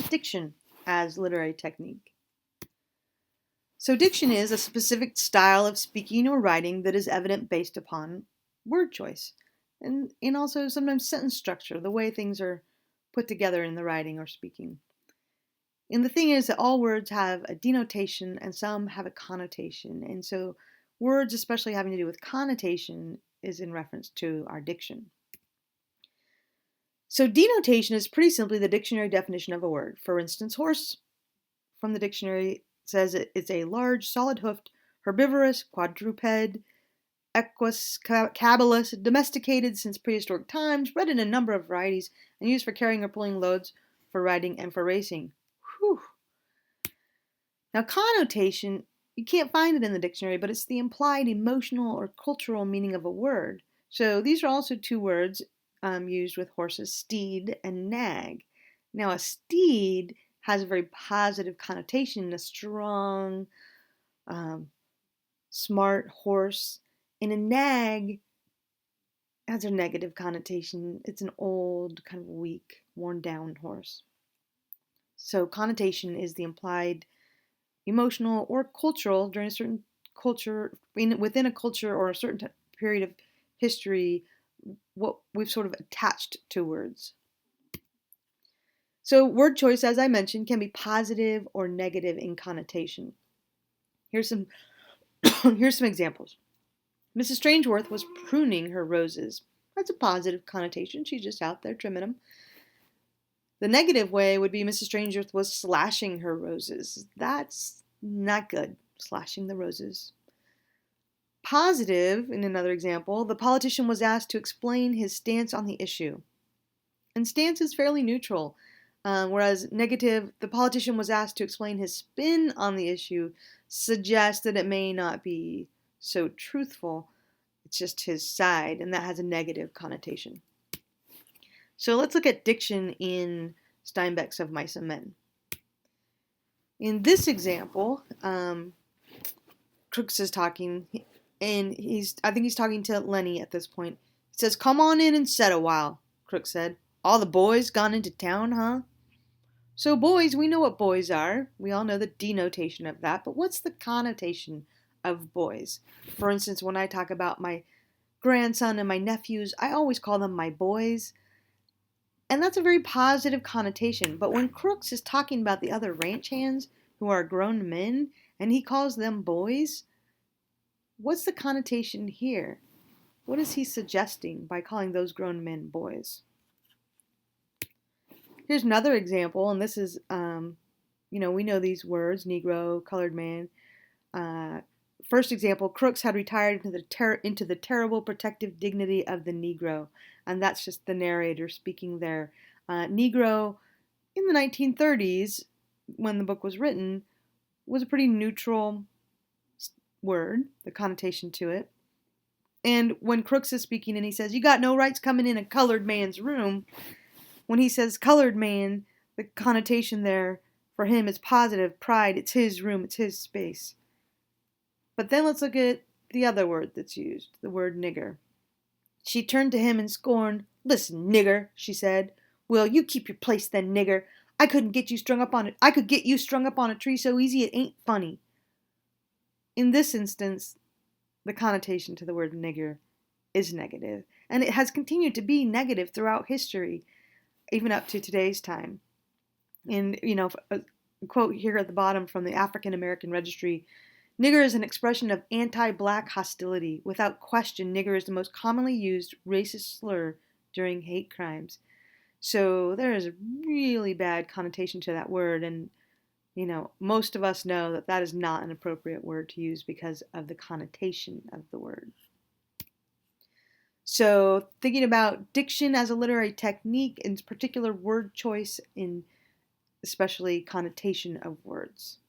at diction as literary technique. So diction is a specific style of speaking or writing that is evident based upon word choice and also sometimes sentence structure, the way things are put together in the writing or speaking. And the thing is that all words have a denotation and some have a connotation. And so words, especially having to do with connotation, is in reference to our diction. So denotation is pretty simply the dictionary definition of a word. For instance, horse from the dictionary says it's a large, solid-hoofed, herbivorous, quadruped, equus caballus, domesticated since prehistoric times, bred in a number of varieties, and used for carrying or pulling loads, for riding, and for racing. Whew. Now, connotation, you can't find it in the dictionary, but it's the implied emotional or cultural meaning of a word. So these are also two words used with horses, steed and nag. Now, a steed has a very positive connotation, a strong, smart horse. And a nag has a negative connotation. It's an old, kind of weak, worn down horse. So connotation is the implied emotional or cultural during a certain culture, within a culture or a certain period of history, what we've sort of attached to words. So word choice, as I mentioned, can be positive or negative in connotation. Here's some examples. Mrs. Strangeworth was pruning her roses. That's a positive connotation. She's just out there trimming them. The negative way would be Mrs. Strangeworth was slashing her roses. That's not good, slashing the roses. Positive, in another example, the politician was asked to explain his stance on the issue. And stance is fairly neutral. Whereas negative, the politician was asked to explain his spin on the issue, suggests that it may not be so truthful. It's just his side, and that has a negative connotation. So let's look at diction in Steinbeck's Of Mice and Men. In this example, Crooks is talking, and I think he's talking to Lenny at this point. He says, "Come on in and set a while," Crooks said. "All the boys gone into town, huh?" So boys, we know what boys are. We all know the denotation of that, but what's the connotation of boys? For instance, when I talk about my grandson and my nephews, I always call them my boys. And that's a very positive connotation. But when Crooks is talking about the other ranch hands who are grown men and he calls them boys, what's the connotation here? What is he suggesting by calling those grown men boys? Here's another example, and this is, we know these words, Negro, colored man. First example, Crooks had retired into the terrible protective dignity of the Negro. And that's just the narrator speaking there. Negro, in the 1930s, when the book was written, was a pretty neutral word, the connotation to it. And when Crooks is speaking and he says, "You got no rights coming in a colored man's room," when he says colored man, the connotation there for him is positive, pride, it's his room, it's his space. But then let's look at the other word that's used, the word nigger. She turned to him in scorn. "Listen, nigger," she said. "Will you keep your place then, nigger? I could get you strung up on a tree so easy it ain't funny." In this instance, the connotation to the word nigger is negative, and it has continued to be negative throughout history, even up to today's time. And, a quote here at the bottom from the African American Registry, "Nigger is an expression of anti-black hostility. Without question, nigger is the most commonly used racist slur during hate crimes." So there is a really bad connotation to that word, and, most of us know that that is not an appropriate word to use because of the connotation of the word. So thinking about diction as a literary technique, in particular word choice, in especially connotation of words.